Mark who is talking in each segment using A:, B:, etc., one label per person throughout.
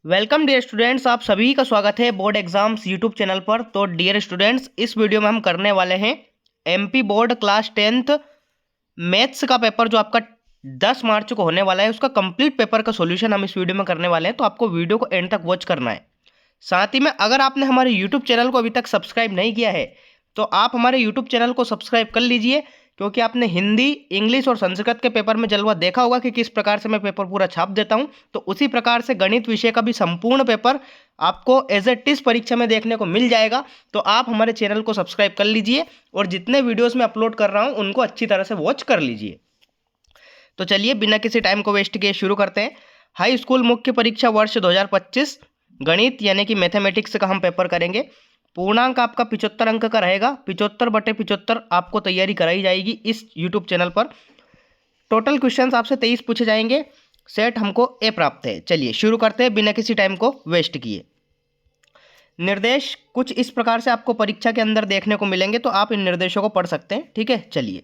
A: Welcome dear students, आप सभी का स्वागत है बोर्ड एग्जाम्स यूट्यूब चैनल पर। तो डियर स्टूडेंट्स, इस वीडियो में हम करने वाले हैं MP board class 10th maths का पेपर जो आपका 10 मार्च को होने वाला है, उसका कंप्लीट पेपर का सॉल्यूशन हम इस वीडियो में करने वाले हैं। तो आपको वीडियो को एंड तक वॉच करना है। साथ ही में अगर आपने हमारे यूट्यूब चैनल को अभी तक सब्सक्राइब नहीं किया है तो आप हमारे यूट्यूब चैनल को सब्सक्राइब कर लीजिए, क्योंकि आपने हिंदी, इंग्लिश और संस्कृत के पेपर में जलवा देखा होगा कि किस प्रकार से मैं पेपर पूरा छाप देता हूं। तो उसी प्रकार से गणित विषय का भी संपूर्ण पेपर आपको एज ए टिस परीक्षा में देखने को मिल जाएगा। तो आप हमारे चैनल को सब्सक्राइब कर लीजिए और जितने वीडियोस मैं अपलोड कर रहा हूं उनको अच्छी तरह से वॉच कर लीजिए। तो चलिए बिना किसी टाइम को वेस्ट किए शुरू करते हैं। हाई स्कूल मुख्य परीक्षा वर्ष 2025 गणित यानी कि मैथमेटिक्स का हम पेपर करेंगे। पूर्णांक आपका 75 अंक का रहेगा। 75/75 आपको तैयारी कराई जाएगी इस यूट्यूब चैनल पर। टोटल क्वेश्चंस आपसे 23 पूछे जाएंगे। सेट हमको ए प्राप्त है। चलिए शुरू करते हैं बिना किसी टाइम को वेस्ट किए। निर्देश कुछ इस प्रकार से आपको परीक्षा के अंदर देखने को मिलेंगे, तो आप इन निर्देशों को पढ़ सकते हैं। ठीक है, चलिए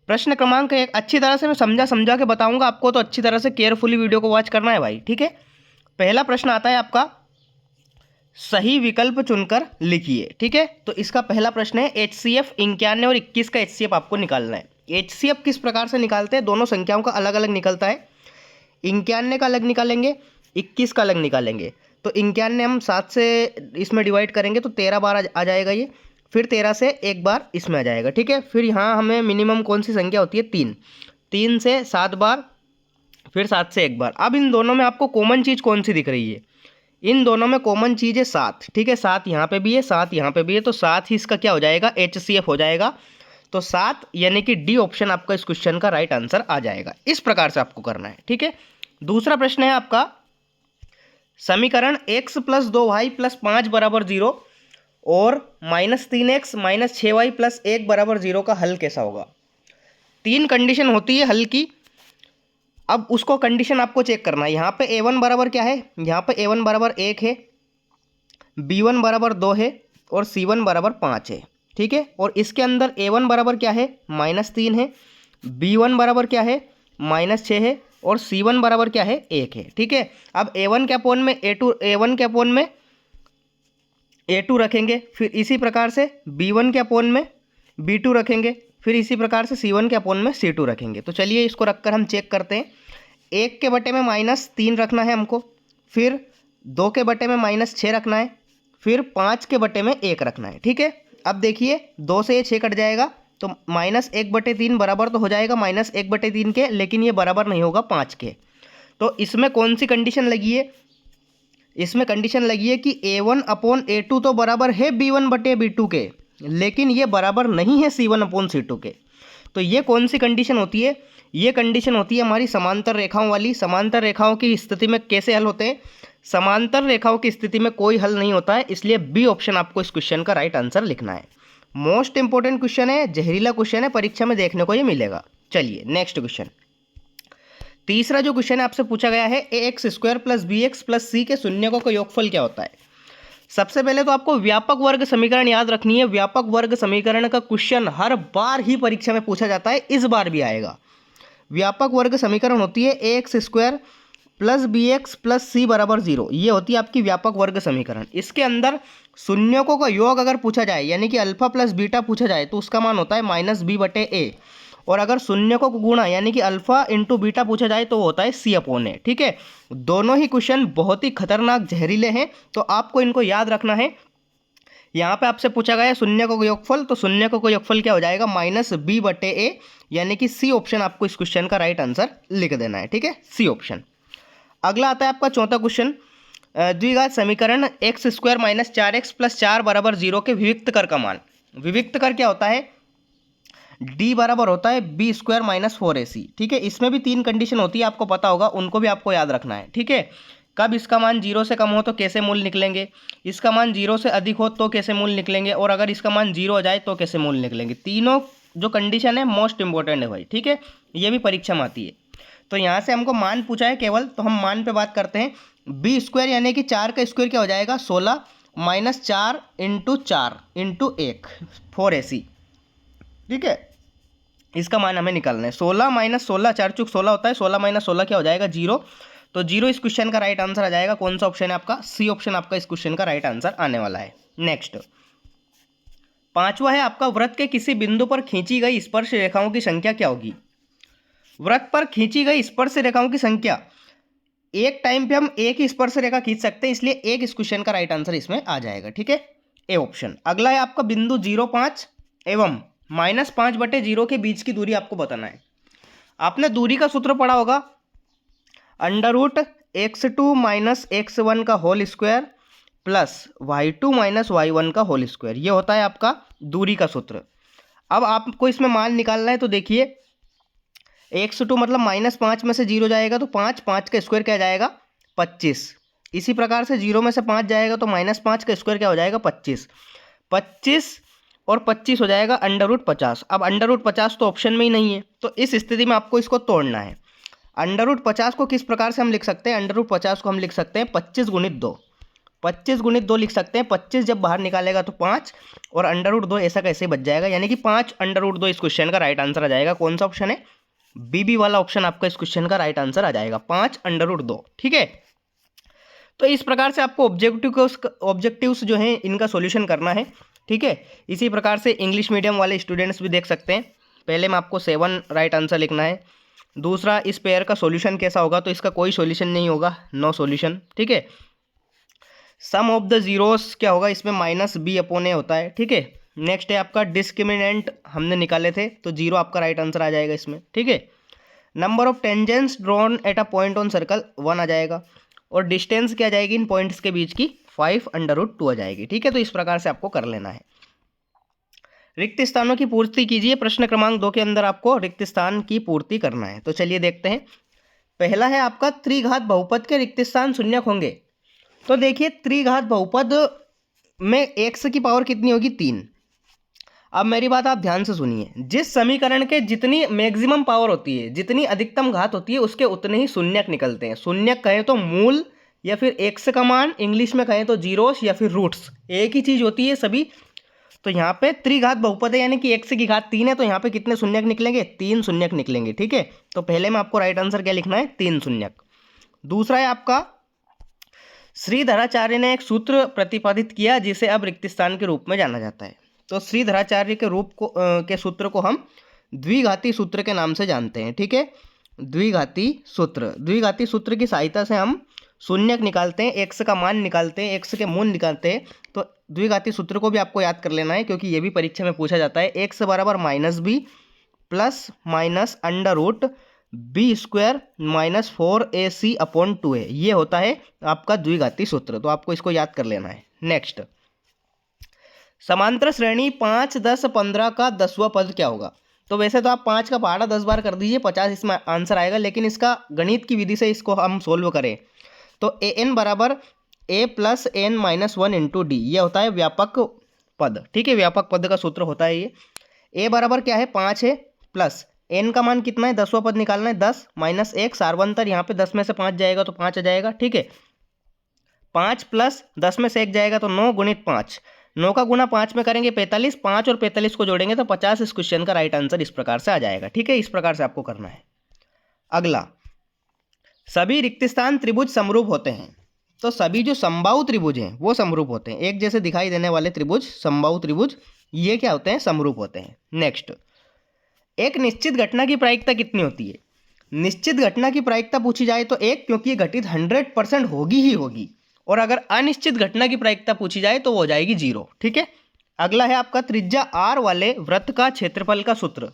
A: प्रश्न क्रमांक 1। अच्छी तरह से मैं समझा के बताऊंगा आपको, तो अच्छी तरह से केयरफुली वीडियो को वॉच करना है भाई। ठीक है, पहला प्रश्न आता है आपका, सही विकल्प चुनकर लिखिए। ठीक है, तो इसका पहला प्रश्न है HCF 91 और 21 का HCF आपको निकालना है। HCF किस प्रकार से निकालते हैं? दोनों संख्याओं का अलग अलग निकलता है। 91 का अलग निकालेंगे, 21 का अलग निकालेंगे। तो 91 हम 7 से इसमें डिवाइड करेंगे तो 13 बार आ जाएगा ये। फिर 13 से एक बार इसमें आ जाएगा। ठीक है, फिर यहाँ हमें मिनिमम कौन सी संख्या होती है? 3। 3 से 7 बार, फिर 7 से एक बार। अब इन दोनों में आपको कॉमन चीज़ कौन सी दिख रही है? इन दोनों में कॉमन चीज़ है 7। ठीक है, 7 यहाँ पे भी है, 7 यहाँ पे भी है, तो 7 ही इसका क्या हो जाएगा? HCF हो जाएगा। तो 7 यानी कि डी ऑप्शन आपका इस क्वेश्चन का राइट आंसर आ जाएगा। इस प्रकार से आपको करना है। ठीक है, दूसरा प्रश्न है आपका, समीकरण x + 2y + 5 = 0 और -3x - 6y + 1 = 0 का हल कैसा होगा? 3 कंडीशन होती है हल की। अब उसको कंडीशन आपको चेक करना है। यहाँ पे a1 बराबर क्या है? यहाँ पे a1 बराबर 1 है, b1 बराबर 2 है और c1 बराबर 5 है। ठीक है, और इसके अंदर a1 बराबर क्या है? -3 है, b1 बराबर क्या है? -6 है और c1 बराबर क्या है? 1 है। ठीक है, अब a1 के अपोन में a1 के अपोन में a2 रखेंगे, फिर इसी प्रकार से b1 के अपोन में b2 रखेंगे, फिर इसी प्रकार से c1 के अपोन में c2 रखेंगे। तो चलिए इसको रखकर हम चेक करते हैं। 1 के बटे में -3 रखना है हमको, फिर 2 के बटे में -6 रखना है, फिर 5 के बटे में 1 रखना है। ठीक है, अब देखिए 2 से ये 6 कट जाएगा तो -1/3 बराबर तो हो जाएगा -1/3 के, लेकिन ये बराबर नहीं होगा 5 के। तो इसमें कौन सी कंडीशन लगी है? इसमें कंडीशन लगी है कि a1/a2 तो बराबर है b1/b2 के, लेकिन ये बराबर नहीं है c1/c2 के। तो ये कौन सी कंडीशन होती है? ये कंडीशन होती है हमारी समांतर रेखाओं वाली। समांतर रेखाओं की स्थिति में कैसे हल होते हैं? समांतर रेखाओं की स्थिति में कोई हल नहीं होता है, इसलिए बी ऑप्शन आपको इस क्वेश्चन का राइट आंसर लिखना है। मोस्ट इंपॉर्टेंट क्वेश्चन है, जहरीला क्वेश्चन है, परीक्षा में देखने को ये मिलेगा। चलिए नेक्स्ट क्वेश्चन। तीसरा जो क्वेश्चन है आपसे पूछा गया है, ax² + bx + c के शून्यकों का योगफल क्या होता है? सबसे पहले तो आपको व्यापक वर्ग समीकरण याद रखनी है। व्यापक वर्ग समीकरण का क्वेश्चन हर बार ही परीक्षा में पूछा जाता है, इस बार भी आएगा। व्यापक वर्ग समीकरण होती है ax² + bx + c = 0। ये होती है आपकी व्यापक वर्ग समीकरण। इसके अंदर शून्यकों का योग अगर पूछा जाए, यानी कि अल्फा प्लस बीटा पूछा जाए, तो उसका मान होता है -b/a। और अगर शून्यकों को गुणा यानी कि अल्फा इंटू बीटा पूछा जाए तो वो होता है c/a। ठीक है, दोनों ही क्वेश्चन बहुत ही खतरनाक जहरीले हैं, तो आपको इनको याद रखना है। यहाँ पे आपसे पूछा गया है शून्यकों का योगफल, तो शून्यकों का योगफल क्या हो जाएगा? -b/a, यानी कि सी ऑप्शन आपको इस क्वेश्चन का राइट आंसर लिख देना है। ठीक है, सी ऑप्शन। अगला आता है आपका चौथा क्वेश्चन, द्विघात समीकरण x² - 4x + 4 = 0 के विविक्त कर का मान। विविक्त कर क्या होता है? d बराबर होता है b² - 4ac। ठीक है, इसमें भी 3 कंडीशन होती है, आपको पता होगा, उनको भी आपको याद रखना है। ठीक है, कब इसका मान 0 से कम हो तो कैसे मूल निकलेंगे, इसका मान 0 से अधिक हो तो कैसे मूल निकलेंगे, और अगर इसका मान 0 हो जाए तो कैसे मूल निकलेंगे। तीनों जो कंडीशन है मोस्ट इंपॉर्टेंट है भाई। ठीक है, ये भी परीक्षा में आती है। तो यहाँ से हमको मान पूछा है केवल, तो हम मान पे बात करते हैं। b² यानी कि 4 का स्क्वायर क्या हो जाएगा? 16 - 4 × 4 × 1 4ac। ठीक है, इसका मान हमें निकालना है। 16 - 16 4 × 16 होता है, 16 - 16 क्या हो जाएगा? 0। तो 0 इस क्वेश्चन का राइट आंसर आ जाएगा। कौन सा ऑप्शन है आपका? सी ऑप्शन आपका इस क्वेश्चन का राइट आंसर आने वाला है। नेक्स्ट 5वां है आपका, वृत्त के किसी बिंदु पर खींची गई स्पर्श रेखाओं की संख्या क्या होगी? वृत्त पर खींची गई स्पर्श रेखाओं की संख्या, एक टाइम पे हम एक ही स्पर्श रेखा खींच सकते हैं, इसलिए एक इस क्वेश्चन का राइट आंसर इसमें आ जाएगा। ठीक है, ए ऑप्शन। अगला है आपका बिंदु 0.5 एवं -5/0 के बीच की दूरी आपको बताना है। आपने दूरी का सूत्र पढ़ा होगा, √x2 - x1 का whole square plus y2 - y1 का होल स्क्वायर, ये होता है आपका दूरी का सूत्र। अब आपको इसमें मान निकालना है, तो देखिए x2 मतलब -5 में से 0 जाएगा तो 5, 5 का स्क्वायर क्या जाएगा? 25। इसी प्रकार से 0 में से 5 जाएगा तो -5 का स्क्वायर क्या हो जाएगा? 25। 25 और 25 हो जाएगा √50। अब √50 तो ऑप्शन में ही नहीं है, तो इस स्थिति में आपको इसको तोड़ना है। √50 को किस प्रकार से हम लिख सकते हैं? √50 को हम लिख सकते हैं 25 × 2। 25 × 2 लिख सकते हैं। 25 जब बाहर निकालेगा तो 5 और √2 ऐसा कैसे बच जाएगा, यानी कि 5 √2 इस क्वेश्चन का राइट आंसर आ जाएगा। कौन सा ऑप्शन है? बी वाला ऑप्शन आपका इस क्वेश्चन का राइट आंसर आ जाएगा, 5 √2। ठीक है, तो इस प्रकार से आपको ऑब्जेक्टिव्स जो हैं इनका सॉल्यूशन करना है। ठीक है, इसी प्रकार से इंग्लिश मीडियम वाले स्टूडेंट्स भी देख सकते हैं। पहले में आपको 7 राइट आंसर लिखना है। दूसरा, इस पेयर का सॉल्यूशन कैसा होगा, तो इसका कोई सॉल्यूशन नहीं होगा, नो सॉल्यूशन। ठीक है, सम ऑफ द जीरोस क्या होगा, इसमें -b/a होता है। ठीक है, नेक्स्ट है आपका डिस्क्रिमिनेंट हमने निकाले थे, तो 0 आपका राइट आंसर आ जाएगा इसमें। ठीक है, number of tangents drawn at a point on circle 1 आ जाएगा, और डिस्टेंस क्या आ जाएगी इन पॉइंट्स के बीच की? 5 √2 आ जाएगी। ठीक है, तो इस प्रकार से आपको कर लेना है। रिक्त स्थानों की पूर्ति कीजिए। प्रश्न क्रमांक 2 के अंदर आपको रिक्त स्थान की पूर्ति करना है, तो चलिए देखते हैं। पहला है आपका, त्रिघात बहुपद के रिक्त स्थान शून्यक होंगे। तो देखिए, त्रिघात बहुपद में x की पावर कितनी होगी? 3। अब मेरी बात आप ध्यान से सुनिए, जिस समीकरण के जितनी मैक्सिमम पावर होती है, जितनी अधिकतम घात होती है, उसके उतने ही शून्यक निकलते हैं। शून्यक कहें तो मूल, या फिर x का मान, इंग्लिश में कहें तो जीरोस या फिर रूट्स, एक ही चीज होती है सभी। तो यहाँ पे त्रिघात बहुपद है, यानी कि x की घात 3 है, तो यहाँ पे कितने शून्यक निकलेंगे? 3 शून्यक निकलेंगे। ठीक है, तो पहले में आपको राइट आंसर क्या लिखना है? 3 शून्यक। दूसरा है आपका, श्रीधराचार्य ने एक सूत्र प्रतिपादित किया जिसे अब रिक्त स्थान के रूप में जाना जाता है। तो श्रीधराचार्य के रूप को के सूत्र को हम द्विघाती सूत्र के नाम से जानते हैं। ठीक है, द्विघाती सूत्र की सहायता से हम शून्यक निकालते हैं, x का मान निकालते हैं, x के मूल निकालते हैं। तो द्विघाती सूत्र को भी आपको याद कर लेना है, क्योंकि ये भी परीक्षा में पूछा जाता है। x बराबर -b plus minus √b² - 4ac/2 है, ये होता है आपका द्विघाती सूत्र। तो आपको इसको याद कर लेना है। नेक्स्ट, समांतर श्रेणी 5, 10, 15 का 10वां पद क्या होगा? तो वैसे तो आप 5 का पहाड़ा 10 बार कर दीजिए, 50 इसमें आंसर आएगा, लेकिन इसका गणित की विधि से इसको हम सोल्व करें तो an बराबर a + n - 1 × d, ये होता है व्यापक पद। ठीक है, व्यापक पद का सूत्र होता है ये। a बराबर क्या है? 5 है, प्लस n का मान कितना है? 10वां पद निकालना है, 10 - 1 सार्वंतर, यहाँ पे 10 में से 5 जाएगा तो 5 आ जाएगा। ठीक है, 5 + 10 में से 1 जाएगा तो 9 × 5, 9 का गुना 5 में करेंगे 45, 5 और 45 को जोड़ेंगे तो 50 इस क्वेश्चन का राइट आंसर इस प्रकार से आ जाएगा। ठीक है, इस प्रकार से आपको करना है। अगला, सभी रिक्त स्थान त्रिभुज समरूप होते हैं। तो सभी जो समबाहु त्रिभुज हैं वो समरूप होते हैं, एक जैसे दिखाई देने वाले त्रिभुज, समबाहु त्रिभुज, ये क्या होते हैं? समरूप होते हैं। नेक्स्ट, एक निश्चित घटना की प्रायिकता कितनी होती है? निश्चित घटना की प्रायिकता पूछी जाए तो 1, क्योंकि ये घटित 100% होगी ही होगी, और अगर अनिश्चित घटना की प्रायिकता पूछी जाए तो वो हो जाएगी 0। ठीक है, अगला है आपका, त्रिज्या r वाले वृत्त का क्षेत्रफल का सूत्र।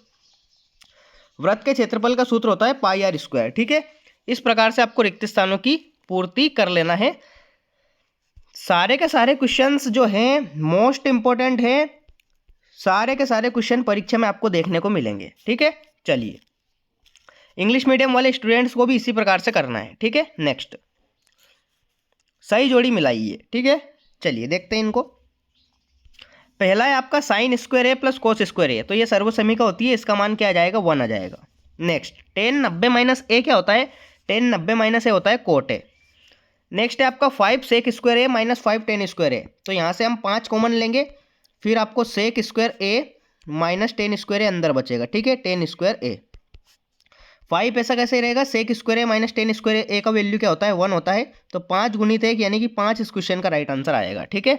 A: वृत्त के क्षेत्रफल का सूत्र होता है πr²। ठीक है, इस प्रकार से आपको रिक्त स्थानों की पूर्ति कर लेना है। सारे के सारे क्वेश्चंस जो हैं मोस्ट इंपॉर्टेंट हैं, सारे के सारे क्वेश्चन परीक्षा में आपको देखने को मिलेंगे। ठीक है, चलिए, इंग्लिश मीडियम वाले स्टूडेंट्स को भी इसी प्रकार से करना है। ठीक है, नेक्स्ट, सही जोड़ी मिलाइए। ठीक है, चलिए देखते हैं इनको। पहला है आपका sin² a + cos² a, तो ये सर्वसमीका होती है, इसका मान क्या आ जाएगा? 1 आ जाएगा। नेक्स्ट, tan 90 - a क्या होता है? tan 90 - a होता है cot a। नेक्स्ट है आपका 5 sec² a - 5 tan² a, तो यहाँ से हम 5 कॉमन लेंगे, फिर आपको sec² a - tan² a अंदर बचेगा। ठीक है, tan² a 5 ऐसा कैसे रहेगा, सेक स्क्वायर ए माइनस टेन स्क्वायर ए का वैल्यू क्या होता है 1 होता है, तो 5 गुणित 1 यानी कि 5 इस क्वेश्चन का राइट आंसर आएगा। ठीक है,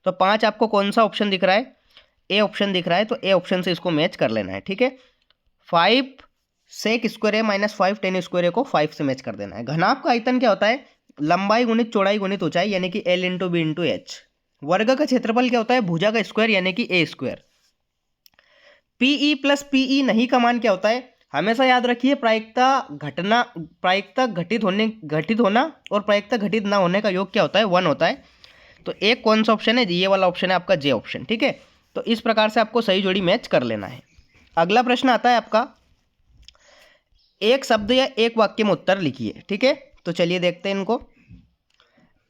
A: तो 5 आपको कौन सा ऑप्शन दिख रहा है, ए ऑप्शन दिख रहा है, तो ए ऑप्शन से इसको मैच कर लेना है। ठीक है, 5 सेक स्क्वायर ए माइनस 5 टेन स्क्वायर ए को 5 से मैच कर देना है। घनाभ का आयतन क्या होता है, लंबाई गुणित चौड़ाई गुणित ऊंचाई यानी कि L into B into H. वर्ग का क्षेत्रफल क्या होता है, भुजा का स्क्वायर यानी कि ए स्क्वायर। पीई प्लस पीई नहीं का मान क्या होता है, हमेशा याद रखिए प्रायिकता घटित होना और प्रायिकता घटित ना होने का योग क्या होता है 1 होता है। तो एक कौन सा ऑप्शन है, ये वाला ऑप्शन है आपका जे ऑप्शन। ठीक है, तो इस प्रकार से आपको सही जोड़ी मैच कर लेना है। अगला प्रश्न आता है आपका, एक शब्द या एक वाक्य में उत्तर लिखिए। ठीक है, तो चलिए देखते हैं इनको।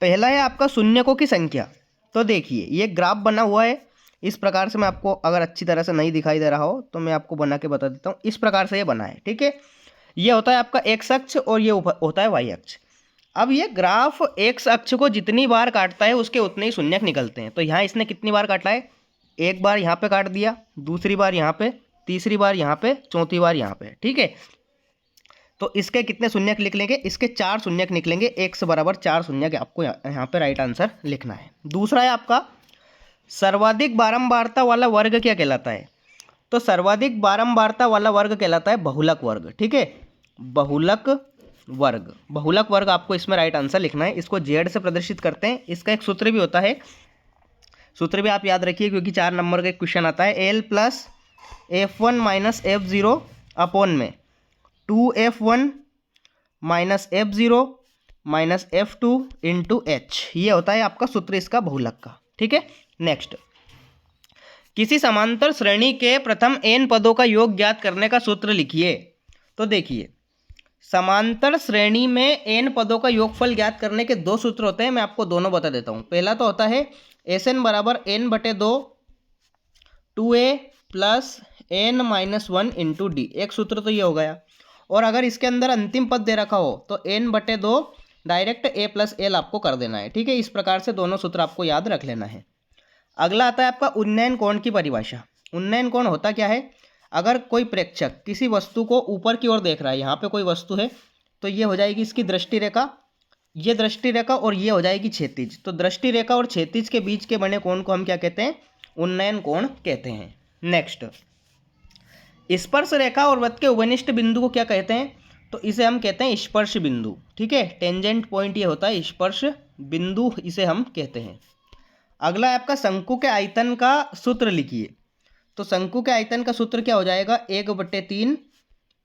A: पहला है आपका शून्यकों की संख्या। तो देखिए ये ग्राफ बना हुआ है इस प्रकार से, मैं आपको अगर अच्छी तरह से नहीं दिखाई दे रहा हो तो मैं आपको बना के बता देता हूँ। इस प्रकार से ये बना है। ठीक है, ये होता है आपका एक्स अक्ष और ये होता है वाई अक्ष। अब ये ग्राफ एक्स अक्ष को जितनी बार काटता है उसके उतने ही शून्यक निकलते हैं। तो यहाँ इसने कितनी बार काटा है, एक बार यहाँ पे काट दिया, दूसरी बार यहाँ पे, तीसरी बार यहाँ पे, चौथी बार यहाँ पे। ठीक है, तो इसके कितने शून्यक निकलेंगे, इसके 4 शून्यक निकलेंगे। एक्स बराबर 4 शून्यक आपको यहाँ पे राइट आंसर लिखना है। दूसरा है आपका सर्वाधिक बारंबारता वाला वर्ग क्या कहलाता है, तो सर्वाधिक बारंबारता वाला वर्ग कहलाता है बहुलक वर्ग। ठीक है, बहुलक वर्ग आपको इसमें राइट आंसर लिखना है। इसको जेड से प्रदर्शित करते हैं। इसका एक सूत्र भी होता है, सूत्र भी आप याद रखिए क्योंकि 4 नंबर का एक क्वेश्चन आता है। L plus F1 minus F0 upon में 2F1 minus F0 minus F2 into H, ये होता है आपका सूत्र इसका बहुलक का। ठीक है, नेक्स्ट, किसी समांतर श्रेणी के प्रथम n पदों का योग ज्ञात करने का सूत्र लिखिए। तो देखिए समांतर श्रेणी में n पदों का योगफल ज्ञात करने के 2 सूत्र होते हैं, मैं आपको दोनों बता देता हूँ। पहला तो होता है Sn बराबर n बटे 2 2a plus n minus 1 into D, एक सूत्र तो ये हो गया। और अगर इसके अंदर अंतिम पद दे रखा हो तो n बटे 2 डायरेक्ट a प्लस एल आपको कर देना है। ठीक है, इस प्रकार से दोनों सूत्र आपको याद रख लेना है। अगला आता है आपका उन्नयन कोण की परिभाषा। उन्नयन कोण होता क्या है, अगर कोई प्रेक्षक किसी वस्तु को ऊपर की ओर देख रहा है, यहाँ पे कोई वस्तु है तो ये हो जाएगी इसकी दृष्टि रेखा, ये दृष्टि रेखा और ये हो जाएगी क्षैतिज। तो दृष्टि रेखा और क्षैतिज के बीच के बने कोण को हम क्या कहते हैं, उन्नयन कोण कहते हैं। नेक्स्ट, स्पर्श रेखा और वृत्त के उभयनिष्ठ बिंदु को क्या कहते हैं, तो इसे हम कहते हैं स्पर्श बिंदु। ठीक है, टेंजेंट पॉइंट ये होता है स्पर्श बिंदु, इसे हम कहते हैं। अगला है आपका शंकु के आयतन का सूत्र लिखिए। तो शंकु के आयतन का सूत्र क्या हो जाएगा, 1/3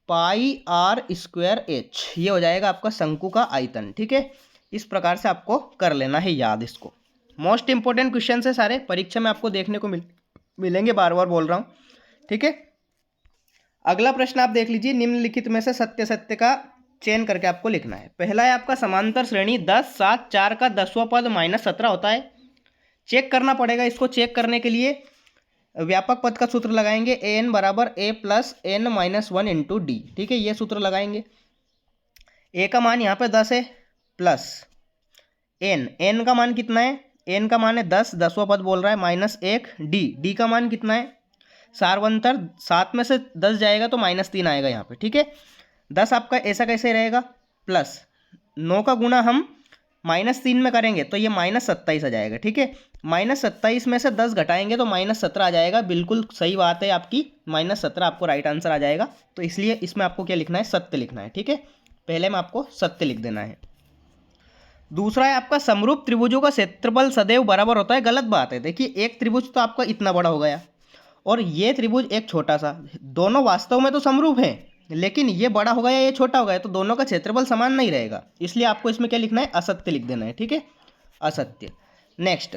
A: पाई आर स्क्वायर एच, ये हो जाएगा आपका शंकु का आयतन। ठीक है, इस प्रकार से आपको कर लेना है याद इसको। मोस्ट इंपॉर्टेंट क्वेश्चन है सारे, परीक्षा में आपको देखने को मिलेंगे, बार बार बोल रहा हूँ। ठीक है, अगला प्रश्न आप देख लीजिए, निम्नलिखित में से सत्य सत्य का चयन करके आपको लिखना है। पहला है आपका समांतर श्रेणी 10 7 4 का 10वां पद -17 होता है। चेक करना पड़ेगा, इसको चेक करने के लिए व्यापक पद का सूत्र लगाएंगे, an बराबर a plus n minus 1 into D. ठीक है, ये सूत्र लगाएंगे। a का मान यहाँ पे 10 है प्लस n का मान कितना है, n का मान है 10, 10वां पद बोल रहा है, -1 d का मान कितना है, सार्वंतर 7 में से 10 जाएगा तो -3 आएगा यहाँ पे। ठीक है, 10 आपका ऐसा कैसे रहेगा, प्लस 9 का गुणा हम -3 में करेंगे तो ये -27 आ जाएगा। ठीक है, -27 में से 10 घटाएंगे तो -17 आ जाएगा। बिल्कुल सही बात है आपकी, -17 आपको राइट आंसर आ जाएगा। तो इसलिए इसमें आपको क्या लिखना है, सत्य लिखना है। ठीक है, पहले में आपको सत्य लिख देना है। दूसरा है आपका समरूप त्रिभुजों का क्षेत्रफल सदैव बराबर होता है। गलत बात है। देखिए एक त्रिभुज तो आपका इतना बड़ा हो गया और ये त्रिभुज एक छोटा सा, दोनों वास्तव में तो समरूप हैं लेकिन ये बड़ा हो गया ये छोटा हो गया, तो दोनों का क्षेत्रफल समान नहीं रहेगा। इसलिए आपको इसमें क्या लिखना है, असत्य लिख देना है। ठीक है, असत्य। नेक्स्ट,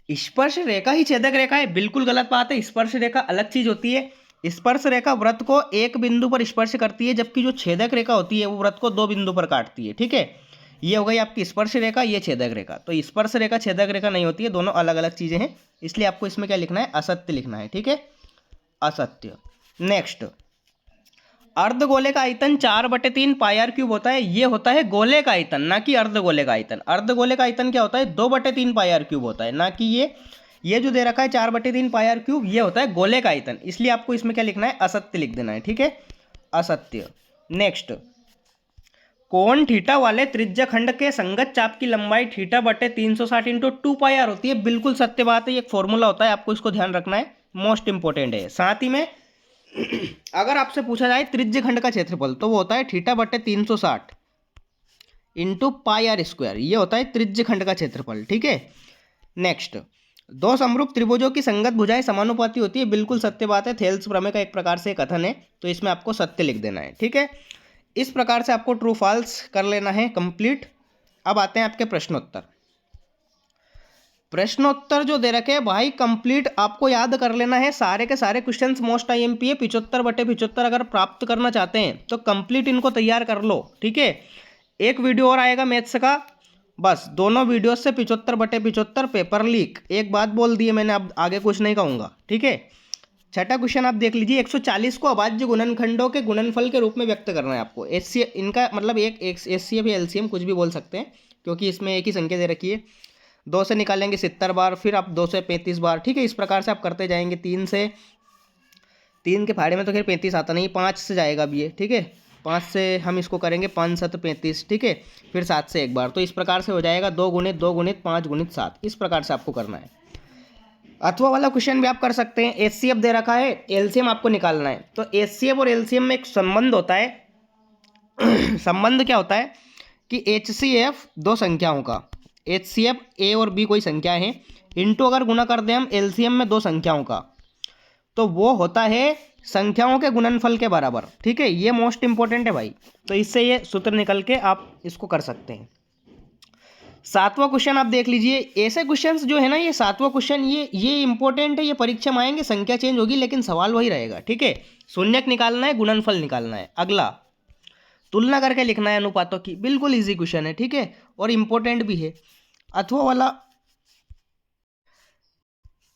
A: स्पर्श रेखा ही छेदक रेखा है। बिल्कुल गलत बात है, स्पर्श रेखा अलग चीज होती है। स्पर्श रेखा वृत्त को एक बिंदु पर स्पर्श करती है, जबकि जो छेदक रेखा होती है वो वृत्त को 2 बिंदु पर काटती है। ठीक है, ये हो गई आपकी स्पर्श रेखा, ये छेदक रेखा। तो स्पर्श रेखा छेदक रेखा नहीं होती है, दोनों अलग अलग चीजें हैं। इसलिए आपको इसमें क्या लिखना है, असत्य लिखना है। ठीक है, असत्य। नेक्स्ट, अर्धगोले का आयतन 4/3 पाई आर क्यूब होता है। ये होता है गोले का आयतन, ना कि अर्धगोले का आयतन। अर्धगोले का आयतन क्या होता है, 2/3 पाई आर क्यूब होता है, ना कि ये जो दे रखा है 4/3 पाई आर क्यूब, ये होता है गोले का आयतन। इसलिए आपको इसमें क्या लिखना है, असत्य लिख देना है। ठीक है, असत्य। नेक्स्ट, कोण थीटा वाले त्रिज्या खंड के संगत चाप की लंबाई थीटा बटे 360 इंटू 2πr होती है। बिल्कुल सत्य बात है, ये एक फॉर्मूला होता है, आपको इसको ध्यान रखना है, मोस्ट इंपॉर्टेंट है। साथ ही में अगर आपसे पूछा जाए त्रिज्य खंड का क्षेत्रफल तो वो होता है थीटा बटे 360 इंटू πr², ये होता है त्रिज्य खंड का क्षेत्रफल। ठीक है। नेक्स्ट, दो समरूप त्रिभुजों की संगत भुजाएं समानुपाती होती है। बिल्कुल सत्य बात है, थेल्स प्रमेय का एक प्रकार से कथन है, तो इसमें आपको सत्य लिख देना है। ठीक है, इस प्रकार से आपको ट्रू फॉल्स कर लेना है कंप्लीट। अब आते हैं आपके प्रश्नोत्तर। प्रश्नोत्तर जो दे रखे हैं भाई कंप्लीट आपको याद कर लेना है, सारे के सारे क्वेश्चंस मोस्ट आईएमपी है। 75/75 अगर प्राप्त करना चाहते हैं तो कंप्लीट इनको तैयार कर लो। ठीक है, एक वीडियो और आएगा मैथ्स का, बस दोनों वीडियो से 75/75 पेपर लीक। एक बात बोल दी है मैंने, अब आगे कुछ नहीं कहूँगा। ठीक है, छठा क्वेश्चन आप देख लीजिए। 140 को अभाज्य गुणनखंडों के गुणनफल के रूप में व्यक्त करना है आपको। एचसीएफ इनका मतलब एक एचसीएफ या एलसीएम कुछ भी बोल सकते हैं, क्योंकि इसमें एक ही संख्या दे रखी है। 2 से निकालेंगे 70 बार, फिर आप 2 से 35 बार। ठीक है, इस प्रकार से आप करते जाएंगे। 3 के फाड़े में तो खैर 35 आता नहीं, 5 से जाएगा अब ये। ठीक है, 5 से हम इसको करेंगे 5 7 35। ठीक है, फिर 7 से एक बार, तो इस प्रकार से हो जाएगा 2 गुणित 2 गुणित 5 गुणित 7। इस प्रकार से आपको करना है। अथवा वाला क्वेश्चन भी आप कर सकते हैं। एचसीएफ दे रखा है, एलसीएम आपको निकालना है। तो एचसीएफ और एलसीएम में एक संबंध होता है। संबंध क्या होता है कि एचसीएफ दो संख्याओं का, एचसीएफ ए और बी कोई संख्या है, इनटू अगर गुणा कर दें हम एलसीएम में दो संख्याओं का, तो वो होता है संख्याओं के गुणनफल के बराबर। ठीक है, ये मोस्ट इंपॉर्टेंट है भाई, तो इससे ये सूत्र निकल के आप इसको कर सकते हैं। 7वां क्वेश्चन आप देख लीजिए। ऐसे क्वेश्चंस जो है ना, ये 7वां क्वेश्चन ये इंपॉर्टेंट है, ये परीक्षा में आएंगे, संख्या चेंज होगी लेकिन सवाल वही रहेगा। ठीक है, शून्यक निकालना है, गुणनफल निकालना है। अगला, तुलना करके लिखना है अनुपातों की। बिल्कुल इजी क्वेश्चन है। ठीक है, और इंपॉर्टेंट भी है।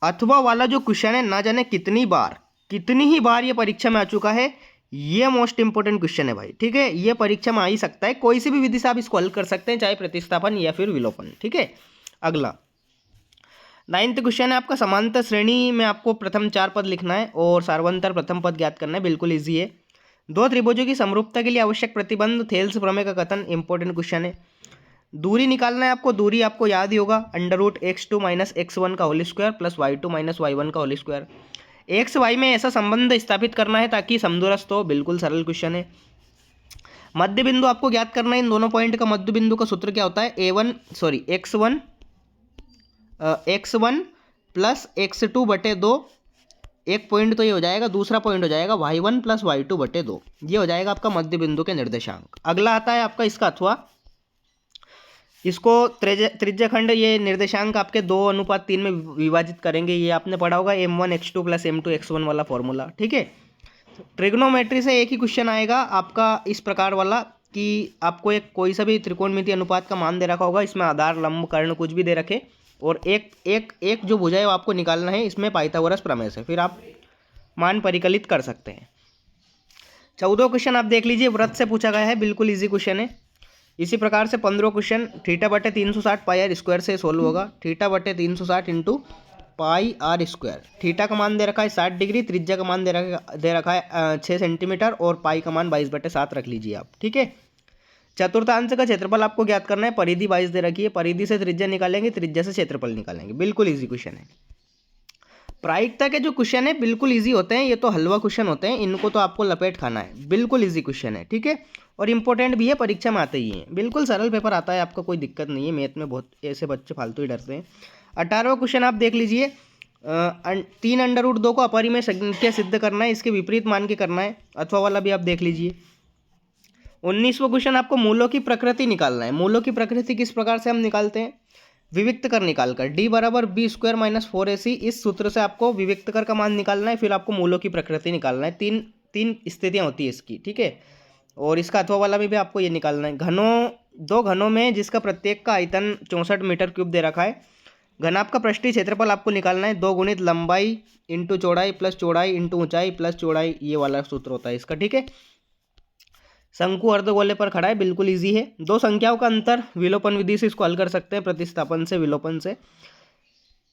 A: अथवा वाला जो क्वेश्चन है, ना जाने कितनी ही बार ये परीक्षा में आ चुका है। ये मोस्ट इंपोर्टेंट क्वेश्चन है भाई। ठीक है, ये परीक्षा में आ ही सकता है, कोई सी भी विधि से आप इसको हल कर सकते हैं, चाहे प्रतिस्थापन या फिर विलोपन। ठीक है, अगला 9th क्वेश्चन है आपका। समांतर श्रेणी में आपको प्रथम 4 पद लिखना है और सार्वंतर प्रथम पद ज्ञात करना है। बिल्कुल ईजी है। दो त्रिभुजों की समरूपता के लिए आवश्यक प्रतिबंध, थेल्स प्रमेय का कथन, इंपॉर्टेंट क्वेश्चन है। दूरी निकालना है आपको, दूरी आपको याद ही होगा, √x2 - x1 का whole square plus y2 - y1 का होल स्क्वायर। एक्स वाई में ऐसा संबंध स्थापित करना है ताकि समदूरस्थ हो। बिल्कुल सरल क्वेश्चन है। मध्य बिंदु आपको ज्ञात करना है। इन दोनों पॉइंट का मध्य बिंदु का सूत्र क्या होता है? x1 plus x2/2। एक पॉइंट तो ये हो जाएगा, दूसरा पॉइंट हो जाएगा y1 प्लस y2/2। ये हो जाएगा आपका मध्य बिंदु के निर्देशांक। अगला आता है आपका इसका अथवा, इसको त्रिज्यखंड, ये निर्देशांक आपके 2:3 में विभाजित करेंगे। ये आपने पढ़ा होगा, m1x2 प्लस m2x1 वाला फॉर्मूला। ठीक है, ट्रिग्नोमेट्री से एक ही क्वेश्चन आएगा आपका इस प्रकार वाला कि आपको एक कोई सा भी त्रिकोणमितीय अनुपात का मान दे रखा होगा, इसमें आधार, लंब, कर्ण कुछ भी दे रखे, और एक जो भुजा है वो आपको निकालना है इसमें पाइथागोरस प्रमेय से, फिर आप मान परिकलित कर सकते हैं। 14वां क्वेश्चन आप देख लीजिए, वृत्त से पूछा गया है। बिल्कुल ईजी क्वेश्चन है। इसी प्रकार से 15वां क्वेश्चन, θ/360 πr² से सोल्व होगा। θ/360 इंटू πr²। थीटा का मान दे रखा है 60 डिग्री, त्रिज्या का मान दे रखा है 6 सेंटीमीटर, और पाई का मान 22/7 रख लीजिए आप। ठीक है, चतुर्थांश का क्षेत्रफल आपको ज्ञात करना है। परिधि 22 दे रखी है, परिधि से त्रिज्या निकालेंगे, त्रिज्या से क्षेत्रफल निकालेंगे। बिल्कुल ईजी क्वेश्चन है। प्रायिकता के जो क्वेश्चन है बिल्कुल ईजी होते हैं, ये तो हलवा क्वेश्चन होते हैं, इनको तो आपको लपेट खाना है। बिल्कुल ईजी क्वेश्चन है। ठीक है, और इंपॉर्टेंट भी है, परीक्षा में आते ही हैं। बिल्कुल सरल पेपर आता है आपका, कोई दिक्कत नहीं है। मैथ में बहुत ऐसे बच्चे फालतू ही डरते हैं। 18वां क्वेश्चन आप देख लीजिए। 3 √2 को अपरिमेय संख्या सिद्ध करना है, इसके विपरीत मान के करना है। अथवा वाला भी आप देख लीजिए। 19वां क्वेश्चन आपको मूलों की प्रकृति निकालना है। मूलों की प्रकृति किस प्रकार से हम निकालते हैं? विविक्त कर निकालकर, d = b² - 4ac, इस सूत्र से आपको विविक्त कर का मान निकालना है, फिर आपको मूलों की प्रकृति निकालना है। तीन स्थितियां होती है इसकी। ठीक है, और इसका अथवा वाला में भी आपको ये निकालना है। दो घनों में जिसका प्रत्येक का आयतन 64 मीटर³ दे रखा है। घनाभ का पृष्ठीय क्षेत्रफल आपको निकालना है। 2 गुणित लंबाई इंटू चौड़ाई प्लस चौड़ाई इंटू ऊंचाई प्लस चौड़ाई, ये वाला सूत्र होता है इसका। ठीक है, शंकु अर्धगोले पर खड़ा है। बिल्कुल इजी है। दो संख्याओं का अंतर, विलोपन विधि से इसको हल कर सकते हैं, प्रतिस्थापन से, विलोपन से।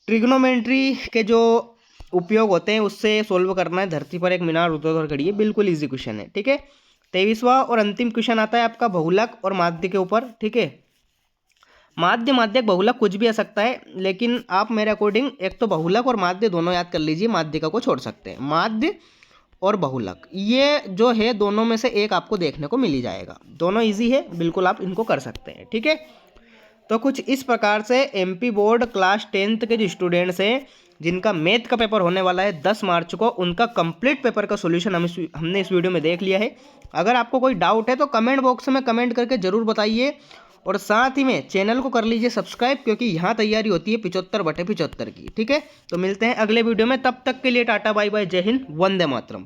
A: ट्रिग्नोमेट्री के जो उपयोग होते हैं उससे सोल्व करना है। धरती पर एक मीनार उधर खड़ी है, बिल्कुल ईजी क्वेश्चन है। ठीक है, 23वां और अंतिम क्वेश्चन आता है आपका बहुलक और माध्य के ऊपर। ठीक है, माध्य माध्यक बहुलक कुछ भी आ सकता है, लेकिन आप मेरे अकॉर्डिंग एक तो बहुलक और माध्य दोनों याद कर लीजिए, माध्यिका को छोड़ सकते हैं। माध्य और बहुलक ये जो है दोनों में से एक आपको देखने को मिल ही जाएगा, दोनों इजी है, बिल्कुल आप इनको कर सकते हैं। ठीक है, तो कुछ इस प्रकार से एमपी बोर्ड क्लास 10th के जो स्टूडेंट्स हैं जिनका मैथ का पेपर होने वाला है 10 मार्च को, उनका कंप्लीट पेपर का सॉल्यूशन हमने इस वीडियो में देख लिया है। अगर आपको कोई डाउट है तो कमेंट बॉक्स में कमेंट करके ज़रूर बताइए, और साथ ही में चैनल को कर लीजिए सब्सक्राइब, क्योंकि यहाँ तैयारी होती है 75/75 की। ठीक है, तो मिलते हैं अगले वीडियो में, तब तक के लिए टाटा बाय बाय, जय हिंद, वंदे मातरम।